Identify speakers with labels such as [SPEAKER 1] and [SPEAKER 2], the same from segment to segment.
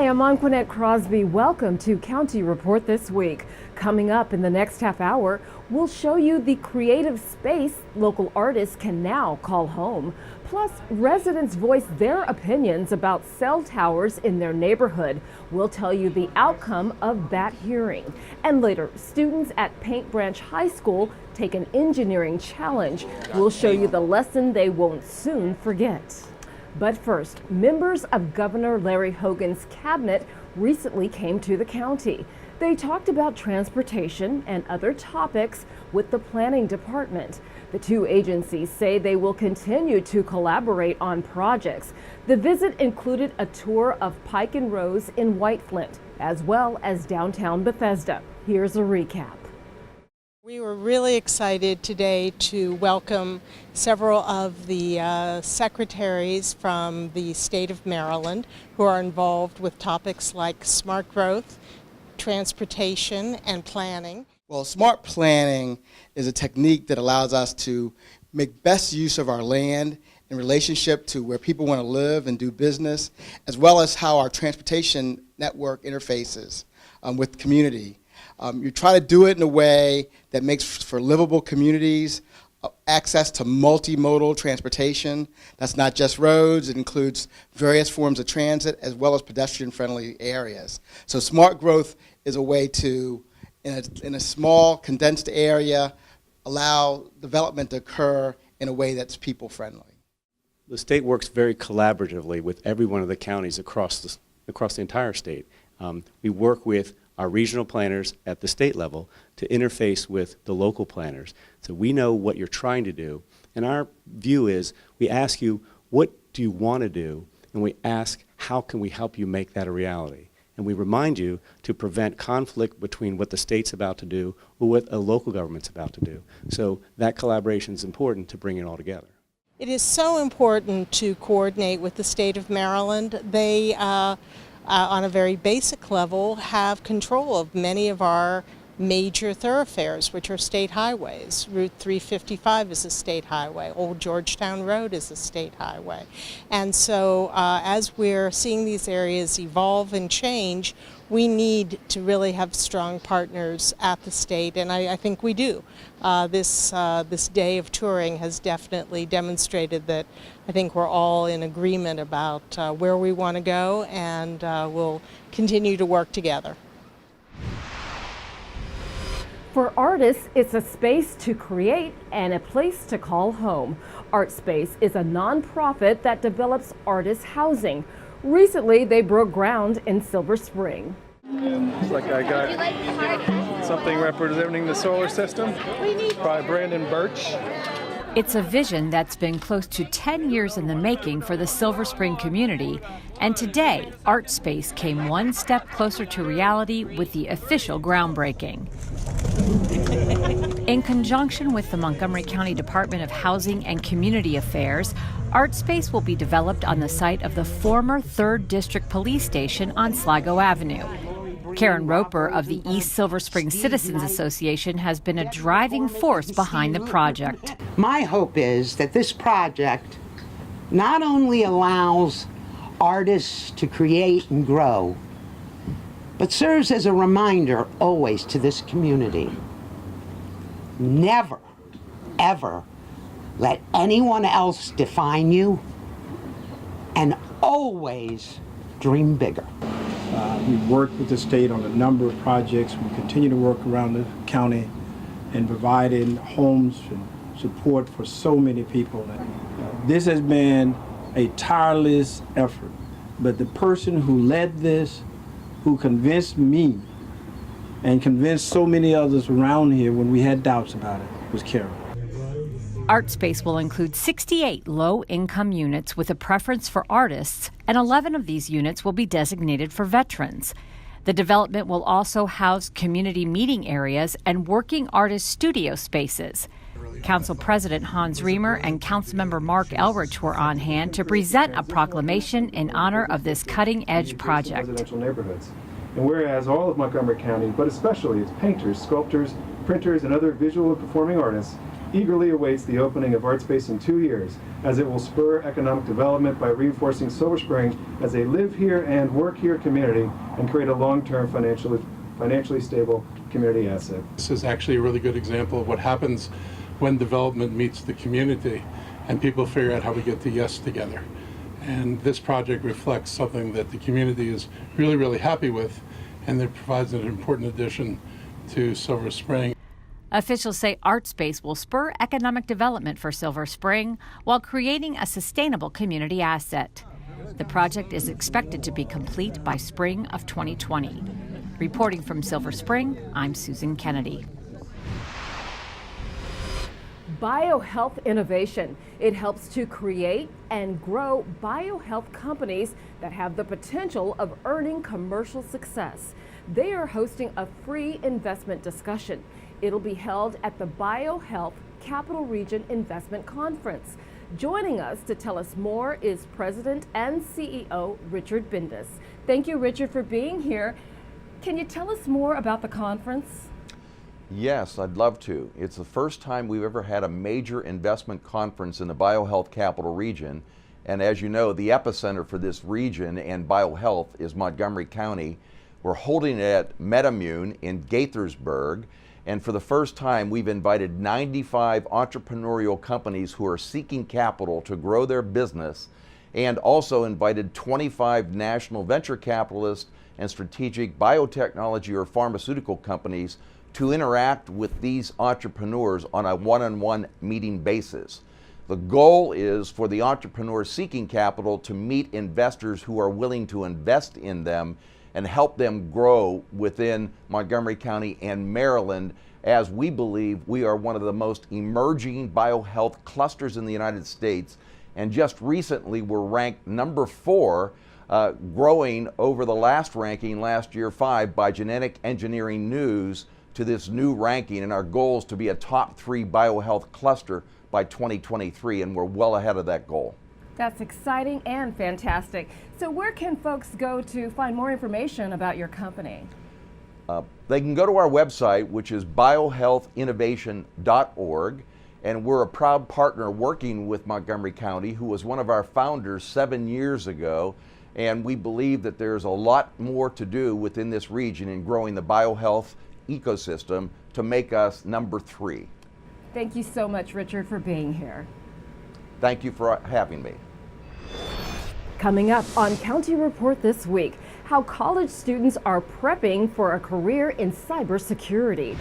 [SPEAKER 1] Hi, I'm Anqoinette Crosby. Welcome to County Report this week. Coming up in the next half hour, we'll show you the creative space local artists can now call home. Plus, residents voice their opinions about cell towers in their neighborhood. We'll tell you the outcome of that hearing. And later, students at Paint Branch High School take an engineering challenge. We'll show you the lesson they won't soon forget. But first, members of Governor Larry Hogan's cabinet recently came to the county. They talked about transportation and other topics with the planning department. The two agencies say they will continue to collaborate on projects. The visit included a tour of Pike and Rose in White Flint, as well as downtown Bethesda. Here's a recap.
[SPEAKER 2] We were really excited today to welcome several of the secretaries from the state of Maryland who are involved with topics like smart growth, transportation, and planning.
[SPEAKER 3] Well, smart planning is a technique that allows us to make best use of our land in relationship to where people want to live and do business, as well as how our transportation network interfaces with the community. You try to do it in a way that makes for livable communities, access to multimodal transportation. That's not just roads, it includes various forms of transit as well as pedestrian-friendly areas. So smart growth is a way to, in a small, condensed area, allow development to occur in a way that's people-friendly.
[SPEAKER 4] The state works very collaboratively with every one of the counties across the entire state. We work with our regional planners at the state level to interface with the local planners. So we know what you're trying to do. And our view is we ask you, what do you want to do? And we ask, how can we help you make that a reality? And we remind you to prevent conflict between what the state's about to do or what a local government's about to do. So that collaboration is important to bring it all together.
[SPEAKER 2] It is so important to coordinate with the state of Maryland. They on a very basic level, have control of many of our major thoroughfares, which are state highways. Route 355 is a state highway. Old Georgetown Road is a state highway. And so as we're seeing these areas evolve and change, we need to really have strong partners at the state, and I think we do. This day of touring has definitely demonstrated that I think we're all in agreement about where we want to go, and we'll continue to work together.
[SPEAKER 1] For artists, it's a space to create and a place to call home. Artspace is a nonprofit that develops artist housing. Recently, they broke ground in Silver Spring.
[SPEAKER 5] Looks like I got something representing the solar system by Brandon Birch.
[SPEAKER 6] It's a vision that's been close to 10 years in the making for the Silver Spring community, and today, Artspace came one step closer to reality with the official groundbreaking. In conjunction with the Montgomery County Department of Housing and Community Affairs, Artspace will be developed on the site of the former 3rd District Police Station on Sligo Avenue. Karen Roper of the East Silver Spring Citizens Association has been a driving force behind the project.
[SPEAKER 7] My hope is that this project not only allows artists to create and grow, but serves as a reminder always to this community. Never, ever let anyone else define you, and always dream bigger.
[SPEAKER 5] We've worked with the state on a number of projects. We continue to work around the county and providing homes and support for so many people. This has been a tireless effort, but the person who led this, who convinced me and convinced so many others around here when we had doubts about it, was Karen.
[SPEAKER 6] Artspace will include 68 low-income units with a preference for artists, and 11 of these units will be designated for veterans. The development will also house community meeting areas and working artist studio spaces. Council President Hans Riemer and Councilmember Mark Elrich were on hand to present a proclamation in honor of this cutting-edge project.
[SPEAKER 8] Residential neighborhoods. And whereas all of Montgomery County, but especially its painters, sculptors, printers, and other visual and performing artists eagerly awaits the opening of Artspace in 2 years, as it will spur economic development by reinforcing Silver Spring as a live here and work here community and create a long-term financially stable community asset.
[SPEAKER 9] This is actually a really good example of what happens when development meets the community and people figure out how we get the yes together. And this project reflects something that the community is really, really happy with, and it provides an important addition to Silver Spring.
[SPEAKER 6] Officials say Artspace will spur economic development for Silver Spring while creating a sustainable community asset. The project is expected to be complete by spring of 2020. Reporting from Silver Spring, I'm Susan Kennedy.
[SPEAKER 1] Biohealth Innovation. It helps to create and grow biohealth companies that have the potential of earning commercial success. They are hosting a free investment discussion. It'll be held at the Biohealth Capital Region Investment Conference. Joining us to tell us more is President and CEO Richard Bindus. Thank you, Richard, for being here. Can you tell us more about the conference?
[SPEAKER 10] Yes, I'd love to. It's the first time we've ever had a major investment conference in the Biohealth Capital Region. And as you know, the epicenter for this region and biohealth is Montgomery County. We're holding it at MedImmune in Gaithersburg. And for the first time, we've invited 95 entrepreneurial companies who are seeking capital to grow their business, and also invited 25 national venture capitalists and strategic biotechnology or pharmaceutical companies to interact with these entrepreneurs on a one-on-one meeting basis. The goal is for the entrepreneurs seeking capital to meet investors who are willing to invest in them and help them grow within Montgomery County and Maryland, as we believe we are one of the most emerging biohealth clusters in the United States. And just recently we're ranked number 4, growing over the last ranking last year 5 by Genetic Engineering News to this new ranking, and our goal is to be a top 3 biohealth cluster by 2023, and we're well ahead of that goal.
[SPEAKER 1] That's exciting and fantastic. So where can folks go to find more information about your company?
[SPEAKER 10] They can go to our website, which is biohealthinnovation.org, and we're a proud partner working with Montgomery County, who was one of our founders 7 years ago, and we believe that there's a lot more to do within this region in growing the biohealth ecosystem to make us number 3.
[SPEAKER 1] Thank you so much, Richard, for being here.
[SPEAKER 10] Thank you for having me.
[SPEAKER 1] Coming up on County Report this week, how college students are prepping for a career in cybersecurity,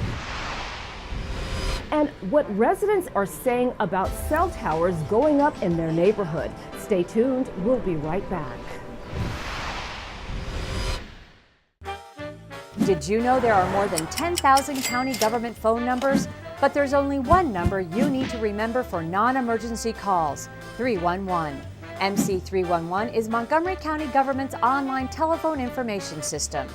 [SPEAKER 1] and what residents are saying about cell towers going up in their neighborhood. Stay tuned, we'll be right back.
[SPEAKER 6] Did you know there are more than 10,000 county government phone numbers? But there's only one number you need to remember for non-emergency calls: 311. MC311 is Montgomery County government's online telephone information system.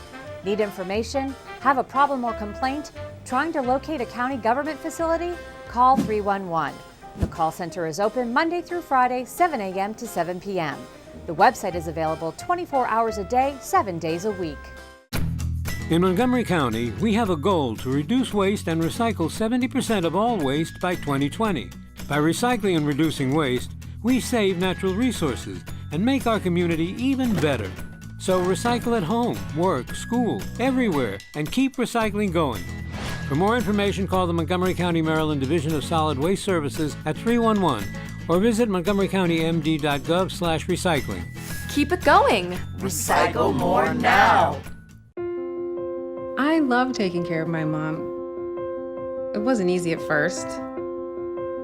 [SPEAKER 6] Need information? Have a problem or complaint? Trying to locate a county government facility? Call 311. The call center is open Monday through Friday, 7 a.m. to 7 p.m. The website is available 24 hours a day, 7 days a week.
[SPEAKER 11] In Montgomery County, we have a goal to reduce waste and recycle 70% of all waste by 2020. By recycling and reducing waste, we save natural resources and make our community even better. So recycle at home, work, school, everywhere, and keep recycling going. For more information, call the Montgomery County, Maryland Division of Solid Waste Services at 311 or visit montgomerycountymd.gov/recycling.
[SPEAKER 12] Keep it going. Recycle more now.
[SPEAKER 13] I love taking care of my mom. It wasn't easy at first.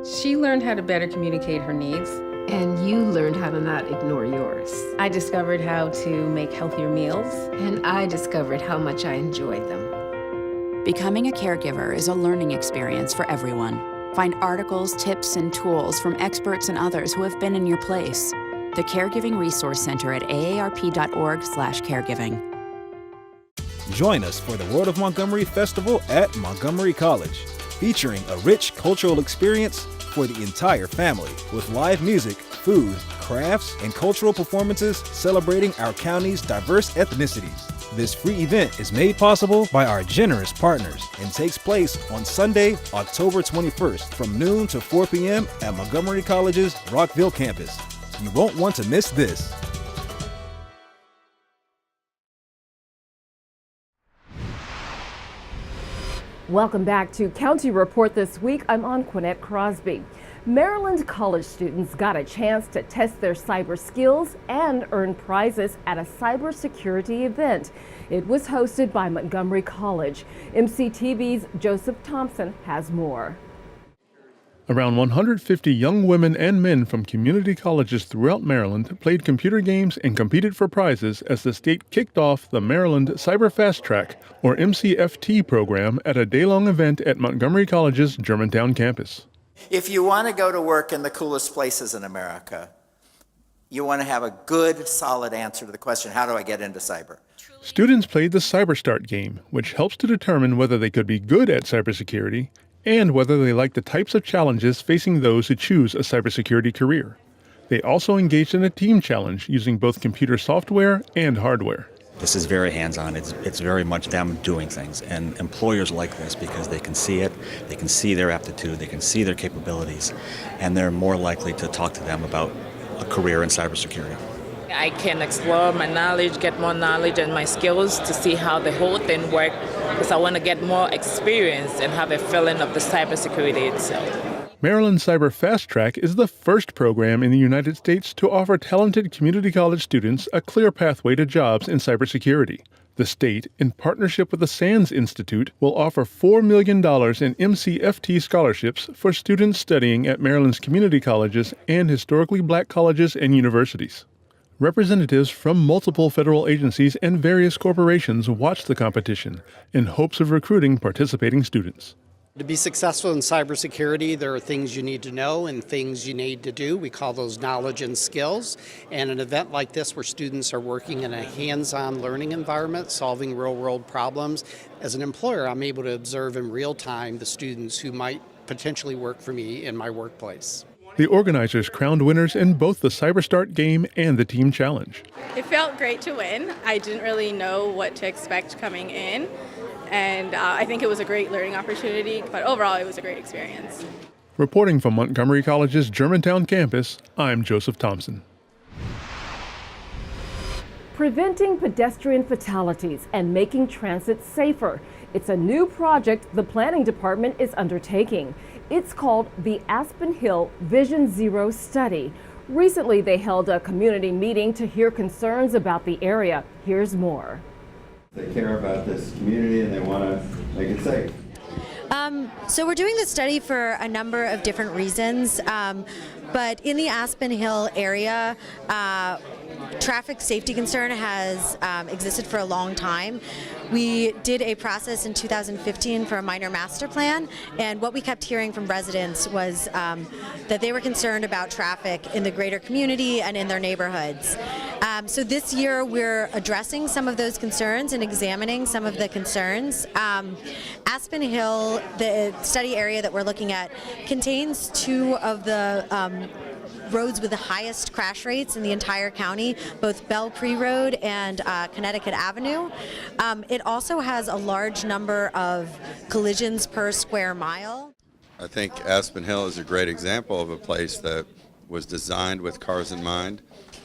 [SPEAKER 13] She learned how to better communicate her needs.
[SPEAKER 12] And you learned how to not ignore yours.
[SPEAKER 13] I discovered how to make healthier meals.
[SPEAKER 12] And I discovered how much I enjoyed them.
[SPEAKER 14] Becoming a caregiver is a learning experience for everyone. Find articles, tips, and tools from experts and others who have been in your place. The Caregiving Resource Center at aarp.org/caregiving.
[SPEAKER 15] Join us for the World of Montgomery Festival at Montgomery College. featuring a rich cultural experience for the entire family with live music, food, crafts, and cultural performances celebrating our county's diverse ethnicities. This free event is made possible by our generous partners and takes place on Sunday, October 21st from noon to 4 p.m. at Montgomery College's Rockville campus. You won't want to miss this.
[SPEAKER 1] Welcome back to County Report This Week. I'm Anqoinette Crosby. Maryland college students got a chance to test their cyber skills and earn prizes at a cybersecurity event. It was hosted by Montgomery College. MCTV's Joseph Thompson has more.
[SPEAKER 16] Around 150 young women and men from community colleges throughout Maryland played computer games and competed for prizes as the state kicked off the Maryland Cyber Fast Track, or MCFT program, at a day-long event at Montgomery College's Germantown campus.
[SPEAKER 17] If you want to go to work in the coolest places in America, you want to have a good, solid answer to the question, how do I get into cyber?
[SPEAKER 16] Students played the Cyber Start game, which helps to determine whether they could be good at cybersecurity and whether they like the types of challenges facing those who choose a cybersecurity career. They also engaged in a team challenge using both computer software and hardware.
[SPEAKER 18] This is very hands-on. It's very much them doing things, and employers like this because they can see it, they can see their aptitude, they can see their capabilities, and they're more likely to talk to them about a career in cybersecurity.
[SPEAKER 19] I can explore my knowledge, get more knowledge and my skills to see how the whole thing works, because I want to get more experience and have a feeling of the cybersecurity itself.
[SPEAKER 16] Maryland Cyber Fast Track is the first program in the United States to offer talented community college students a clear pathway to jobs in cybersecurity. The state, in partnership with the SANS Institute, will offer $4 million in MCFT scholarships for students studying at Maryland's community colleges and historically black colleges and universities. Representatives from multiple federal agencies and various corporations watch the competition in hopes of recruiting participating students.
[SPEAKER 20] To be successful in cybersecurity, there are things you need to know and things you need to do. We call those knowledge and skills. And an event like this where students are working in a hands-on learning environment, solving real-world problems, as an employer, I'm able to observe in real time the students who might potentially work for me in my workplace.
[SPEAKER 16] The organizers crowned winners in both the Cyber Start game and the team challenge.
[SPEAKER 21] It felt great to win. I didn't really know what to expect coming in, and I think it was a great learning opportunity, but overall it was a great experience.
[SPEAKER 16] Reporting from Montgomery College's Germantown campus, I'm Joseph Thompson.
[SPEAKER 1] Preventing pedestrian fatalities and making transit safer. It's a new project the planning department is undertaking. It's called the Aspen Hill Vision Zero Study. Recently, they held a community meeting to hear concerns about the area. Here's more.
[SPEAKER 22] They care about this community and they want to make it safe.
[SPEAKER 23] So we're doing this study for a number of different reasons, but in the Aspen Hill area, traffic safety concern has existed for a long time. We did a process in 2015 for a minor master plan, and what we kept hearing from residents was that they were concerned about traffic in the greater community and in their neighborhoods. So this year we're addressing some of those concerns and examining some of the concerns. Aspen Hill, the study area that we're looking at, contains two of the roads with the highest crash rates in the entire county, both Belle Pre Road and Connecticut Avenue. It also has a large number of collisions per square mile.
[SPEAKER 24] I think Aspen Hill is a great example of a place that was designed with cars in mind,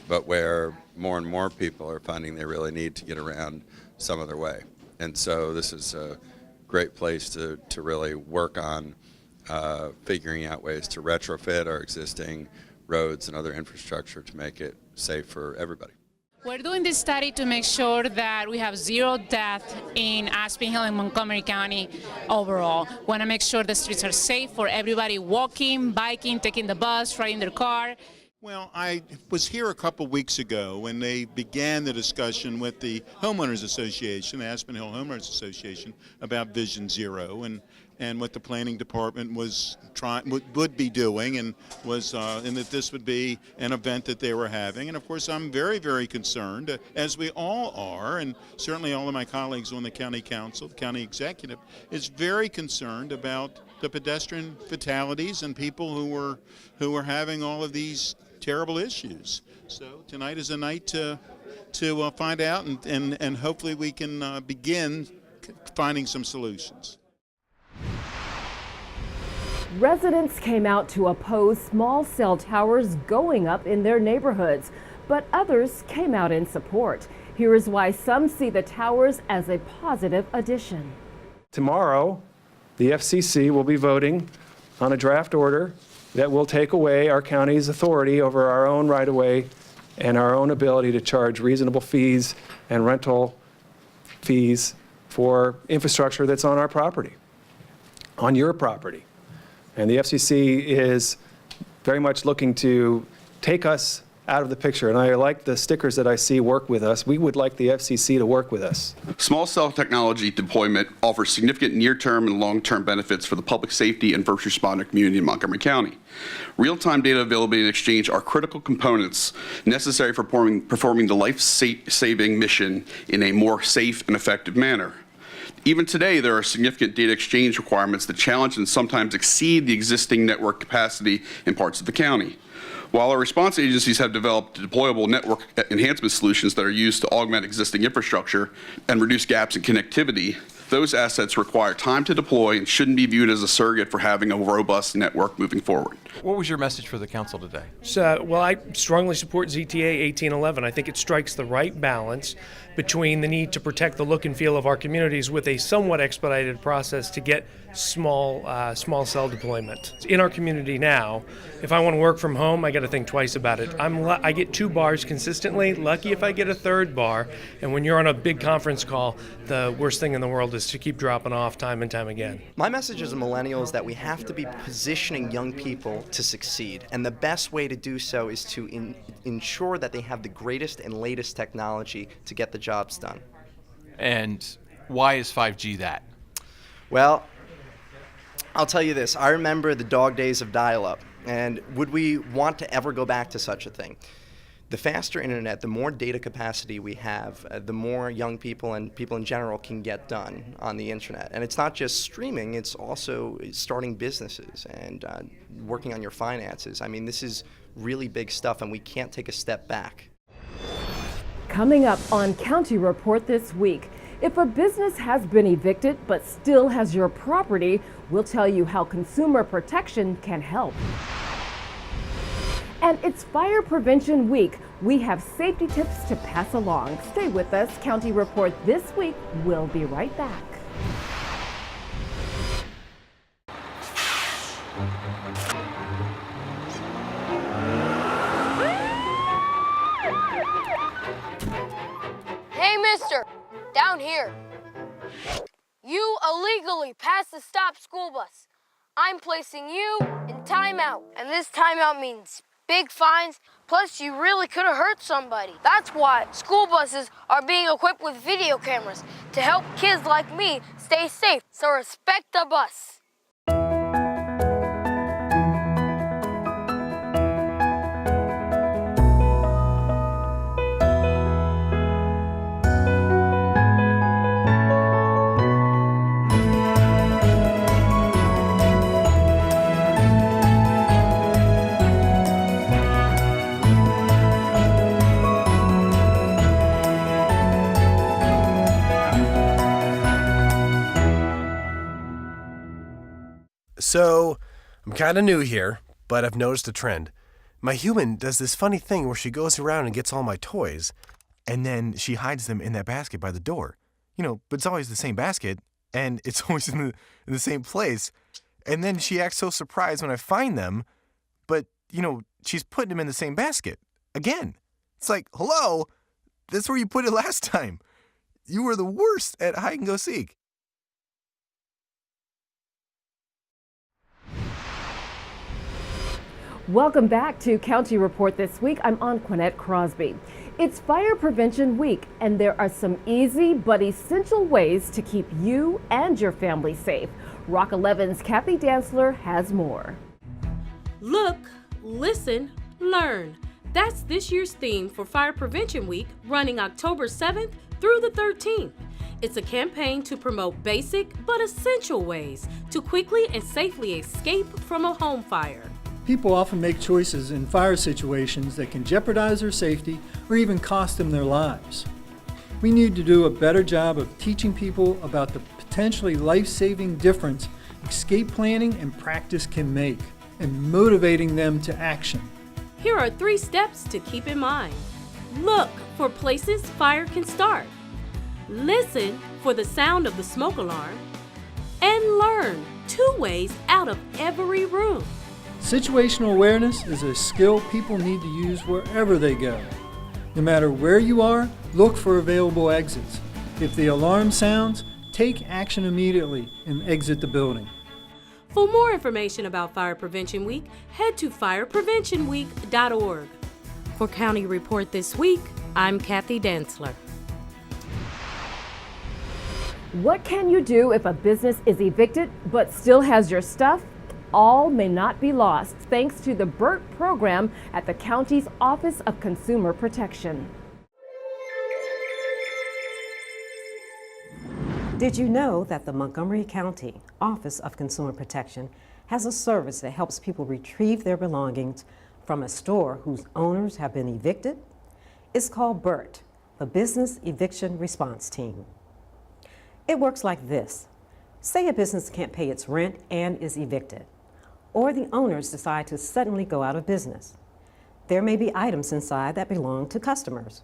[SPEAKER 24] but where more and more people are finding they really need to get around some other way. And so this is a great place to really work on figuring out ways to retrofit our existing roads and other infrastructure to make it safe for everybody.
[SPEAKER 25] We're doing this study to make sure that we have zero death in Aspen Hill and Montgomery County overall. We want to make sure the streets are safe for everybody walking, biking, taking the bus, riding their car.
[SPEAKER 26] Well, I was here a couple weeks ago when they began the discussion with the Homeowners Association, the Aspen Hill Homeowners Association, about Vision Zero. And and what the planning department was would be doing, and that this would be an event that they were having. And of course, I'm very, very concerned, as we all are, and certainly all of my colleagues on the county council, the county executive, is very concerned about the pedestrian fatalities and people who were having all of these terrible issues. So tonight is a night to find out, and hopefully we can begin finding some solutions.
[SPEAKER 1] Residents came out to oppose small cell towers going up in their neighborhoods, but others came out in support. Here is why some see the towers as a positive addition.
[SPEAKER 2] Tomorrow, the FCC will be voting on a draft order that will take away our county's authority over our own right-of-way and our own ability to charge reasonable fees and rental fees for infrastructure that's on our property, on your property. And the FCC is very much looking to take us out of the picture. And I like the stickers that I see work with us. We would like the FCC to work with us.
[SPEAKER 3] Small cell technology deployment offers significant near-term and long-term benefits for the public safety and first responder community in Montgomery County. Real-time data availability and exchange are critical components necessary for performing the life-saving mission in a more safe and effective manner. Even today, there are significant data exchange requirements that challenge and sometimes exceed the existing network capacity in parts of the county. While our response agencies have developed deployable network enhancement solutions that are used to augment existing infrastructure and reduce gaps in connectivity, those assets require time to deploy and shouldn't be viewed as a surrogate for having a robust network moving forward.
[SPEAKER 4] What was your message for the council today?
[SPEAKER 5] Well, I strongly support ZTA 1811. I think it strikes the right balance between the need to protect the look and feel of our communities with a somewhat expedited process to get small cell deployment. In our community now, if I want to work from home, I got to think twice about it. I get 2 bars consistently, lucky if I get a 3rd bar, and when you're on a big conference call, the worst thing in the world is to keep dropping off time and time again.
[SPEAKER 7] My message as a millennial is that we have to be positioning young people to succeed, and the best way to do so is to ensure that they have the greatest and latest technology to get the jobs done.
[SPEAKER 4] And why is 5G that?
[SPEAKER 7] Well, I'll tell you this. I remember the dog days of dial-up, and would we want to ever go back to such a thing? The faster internet, the more data capacity we have, the more young people and people in general can get done on the internet. And it's not just streaming, it's also starting businesses and working on your finances. I mean, this is really big stuff, and we can't take a step back.
[SPEAKER 1] Coming up on County Report this week, if a business has been evicted but still has your property, we'll tell you how consumer protection can help. And it's Fire Prevention Week. We have safety tips to pass along. Stay with us. County Report this week. We'll be right back.
[SPEAKER 8] Hey, mister, down here. You illegally passed the stop school bus. I'm placing you in timeout, and this timeout means big fines, plus you really could have hurt somebody. That's why school buses are being equipped with video cameras to help kids like me stay safe. So respect the bus.
[SPEAKER 27] So, I'm kind of new here, but I've noticed a trend. My human does this funny thing where she goes around and gets all my toys, and then she hides them in that basket by the door. But it's always the same basket, and it's always in the same place. And then she acts so surprised when I find them, but, she's putting them in the same basket. Again. It's like, hello, that's where you put it last time. You were the worst at hide and go seek.
[SPEAKER 1] Welcome back to County Report this week. I'm Anqoinette Crosby. It's Fire Prevention Week, and there are some easy but essential ways to keep you and your family safe. Rock 11's Kathy Dantzler has more.
[SPEAKER 6] Look, listen, learn. That's this year's theme for Fire Prevention Week, running October 7th through the 13th. It's a campaign to promote basic but essential ways to quickly and safely escape from a home fire.
[SPEAKER 9] People often make choices in fire situations that can jeopardize their safety or even cost them their lives. We need to do a better job of teaching people about the potentially life-saving difference escape planning and practice can make, and motivating them to action.
[SPEAKER 6] Here are 3 steps to keep in mind. Look for places fire can start. Listen for the sound of the smoke alarm. And learn 2 ways out of every room.
[SPEAKER 9] Situational awareness is a skill people need to use wherever they go. No matter where you are, look for available exits. If the alarm sounds, take action immediately and exit the building.
[SPEAKER 6] For more information about Fire Prevention Week, head to firepreventionweek.org. For County Report This Week, I'm Kathy Dantzler.
[SPEAKER 1] What can you do if a business is evicted but still has your stuff? All may not be lost thanks to the BERT program at the county's Office of Consumer Protection.
[SPEAKER 10] Did you know that the Montgomery County Office of Consumer Protection has a service that helps people retrieve their belongings from a store whose owners have been evicted? It's called BERT, the Business Eviction Response Team. It works like this. Say a business can't pay its rent and is evicted, or the owners decide to suddenly go out of business. There may be items inside that belong to customers.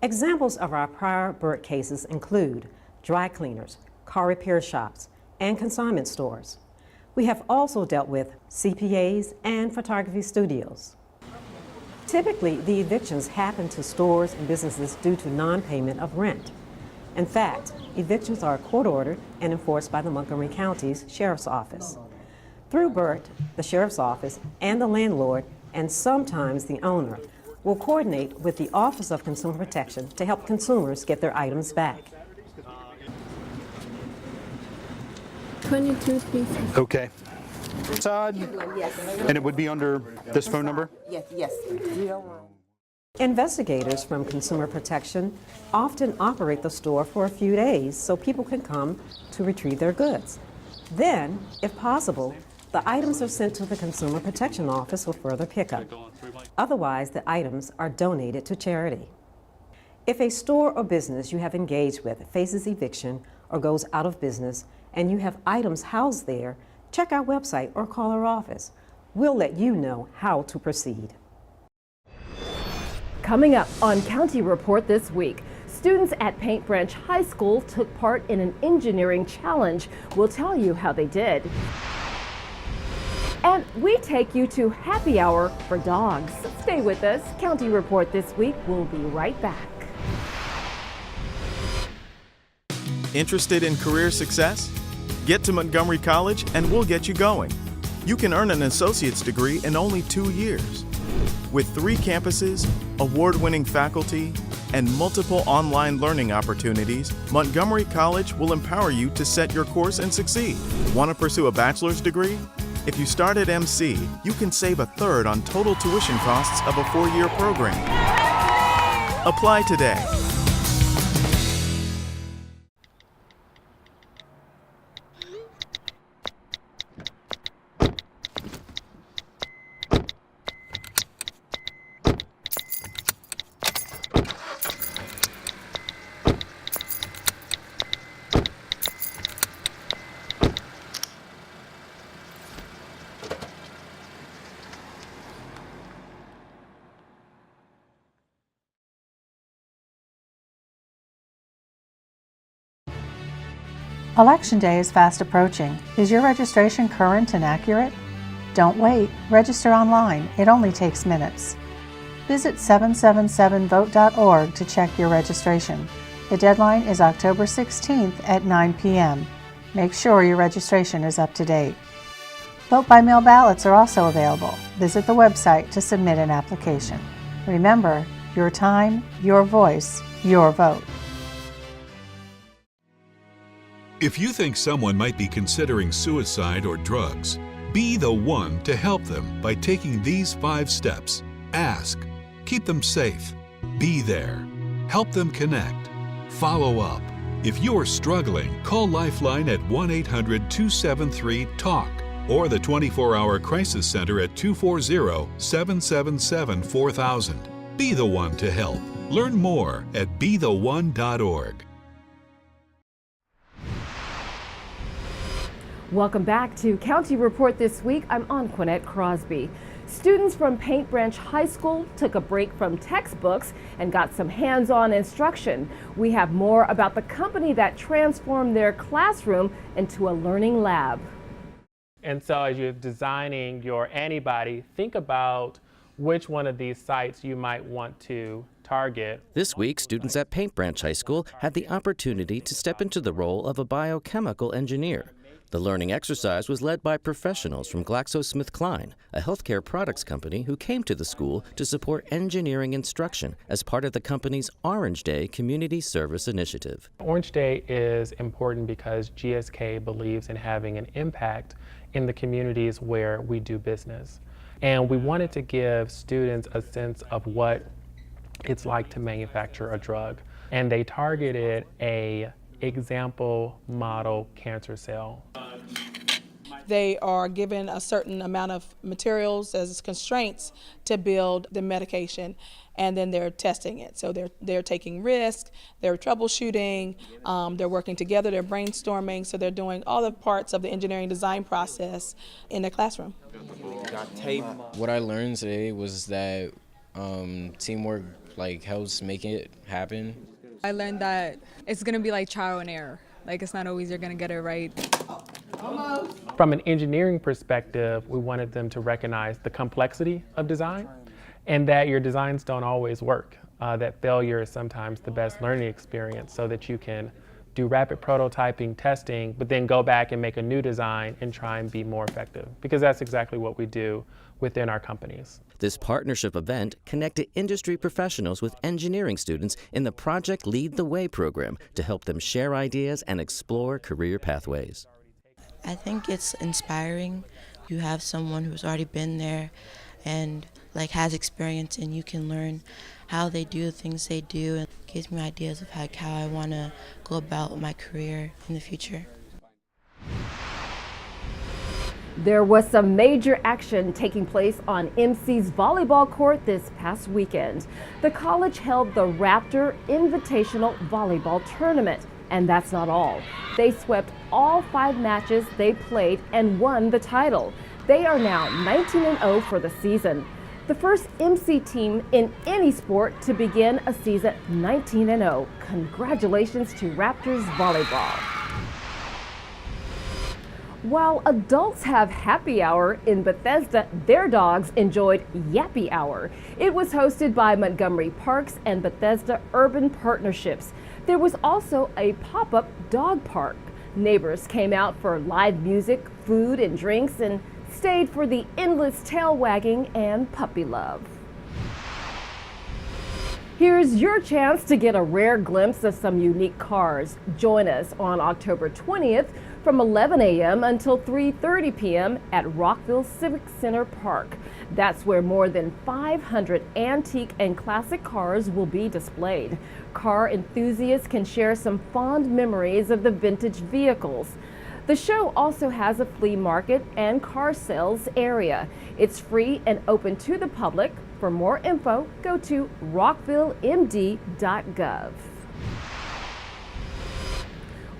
[SPEAKER 10] Examples of our prior BERT cases include dry cleaners, car repair shops, and consignment stores. We have also dealt with CPAs and photography studios. Typically, the evictions happen to stores and businesses due to non-payment of rent. In fact, evictions are court-ordered and enforced by the Montgomery County's Sheriff's Office. Through BERT, the Sheriff's Office and the landlord, and sometimes the owner, will coordinate with the Office of Consumer Protection to help consumers get their items back.
[SPEAKER 11] 22 pieces.
[SPEAKER 12] Okay. Side,
[SPEAKER 11] Yes.
[SPEAKER 12] and it would be under this phone number?
[SPEAKER 11] Yes.
[SPEAKER 10] Investigators from Consumer Protection often operate the store for a few days so people can come to retrieve their goods. Then, if possible, the items are sent to the Consumer Protection Office for further pickup. Otherwise, the items are donated to charity. If a store or business you have engaged with faces eviction or goes out of business and you have items housed there, check our website or call our office. We'll let you know how to proceed.
[SPEAKER 1] Coming up on County Report this week, students at Paint Branch High School took part in an engineering challenge. We'll tell you how they did. And we take you to happy hour for dogs. Stay with us. County Report this week. We'll be right back.
[SPEAKER 13] Interested in career success? Get to Montgomery College and we'll get you going. You can earn an associate's degree in only 2 years. With 3 campuses, award-winning faculty, and multiple online learning opportunities, Montgomery College will empower you to set your course and succeed. Want to pursue a bachelor's degree? If you start at MC, you can save 1/3 on total tuition costs of a 4-year program. Apply today.
[SPEAKER 14] Election Day is fast approaching. Is your registration current and accurate? Don't wait. Register online. It only takes minutes. Visit 777vote.org to check your registration. The deadline is October 16th at 9 p.m. Make sure your registration is up to date. Vote-by-mail ballots are also available. Visit the website to submit an application. Remember, your time, your voice, your vote.
[SPEAKER 11] If you think someone might be considering suicide or drugs, be the one to help them by taking these 5 steps. Ask, keep them safe, be there, help them connect, follow up. If you're struggling, call Lifeline at 1-800-273-TALK or the 24-hour crisis center at 240-777-4000. Be the one to help. Learn more at betheone.org.
[SPEAKER 1] Welcome back to County Report This Week. I'm Anqoinette Crosby. Students from Paint Branch High School took a break from textbooks and got some hands-on instruction. We have more about the company that transformed their classroom into a learning lab.
[SPEAKER 15] And so as you're designing your antibody, think about which one of these sites you might want to target.
[SPEAKER 17] This week, students at Paint Branch High School had the opportunity to step into the role of a biochemical engineer. The learning exercise was led by professionals from GlaxoSmithKline, a healthcare products company who came to the school to support engineering instruction as part of the company's Orange Day Community Service Initiative.
[SPEAKER 15] Orange Day is important because GSK believes in having an impact in the communities where we do business. And we wanted to give students a sense of what it's like to manufacture a drug. And they targeted a example model cancer cell.
[SPEAKER 18] They are given a certain amount of materials as constraints to build the medication, and then they're testing it. So they're taking risks, they're troubleshooting, they're working together, they're brainstorming, so they're doing all the parts of the engineering design process in the classroom.
[SPEAKER 19] What I learned today was that teamwork helps make it happen.
[SPEAKER 20] I learned that it's going to be like trial and error. It's not always you're going to get it right.
[SPEAKER 15] From an engineering perspective, we wanted them to recognize the complexity of design and that your designs don't always work, that failure is sometimes the best learning experience so that you can do rapid prototyping, testing, but then go back and make a new design and try and be more effective, because that's exactly what we do within our companies.
[SPEAKER 17] This partnership event connected industry professionals with engineering students in the Project Lead the Way program to help them share ideas and explore career pathways.
[SPEAKER 21] I think it's inspiring. You have someone who's already been there and has experience, and you can learn how they do the things they do, and it gives me ideas of how I want to go about my career in the future.
[SPEAKER 1] There was some major action taking place on MC's volleyball court this past weekend. The college held the Raptor Invitational Volleyball Tournament, and that's not all. They swept all 5 matches they played and won the title. They are now 19-0 for the season. The first MC team in any sport to begin a season 19-0. Congratulations to Raptors volleyball. While adults have happy hour in Bethesda, their dogs enjoyed Yappy Hour. It was hosted by Montgomery Parks and Bethesda Urban Partnerships. There was also a pop-up dog park. Neighbors came out for live music, food, and drinks, and stayed for the endless tail wagging and puppy love. Here's your chance to get a rare glimpse of some unique cars. Join us on October 20th from 11 a.m. until 3:30 p.m. at Rockville Civic Center Park. That's where more than 500 antique and classic cars will be displayed. Car enthusiasts can share some fond memories of the vintage vehicles. The show also has a flea market and car sales area. It's free and open to the public. For more info, go to rockvillemd.gov.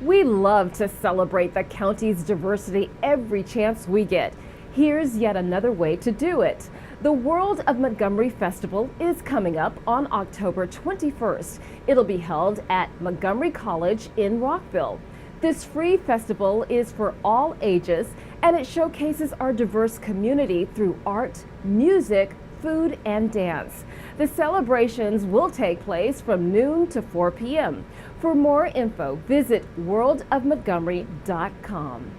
[SPEAKER 1] We love to celebrate the county's diversity every chance we get. Here's yet another way to do it. The World of Montgomery Festival is coming up on October 21st. It'll be held at Montgomery College in Rockville. This free festival is for all ages, and it showcases our diverse community through art, music, food, and dance. The celebrations will take place from noon to 4 p.m. For more info, visit worldofmontgomery.com.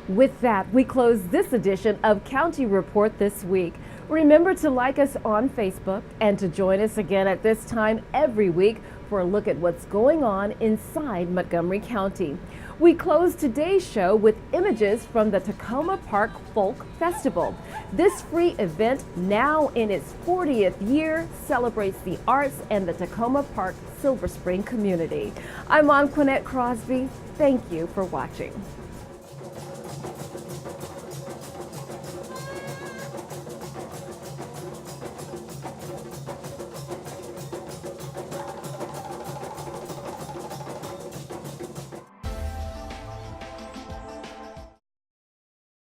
[SPEAKER 1] With that, we close this edition of County Report This Week. Remember to like us on Facebook and to join us again at this time every week for a look at what's going on inside Montgomery County. We close today's show with images from the Tacoma Park Folk Festival. This free event, now in its 40th year, celebrates the arts and the Tacoma Park Silver Spring community. I'm Anqoinette Crosby. Thank you for watching.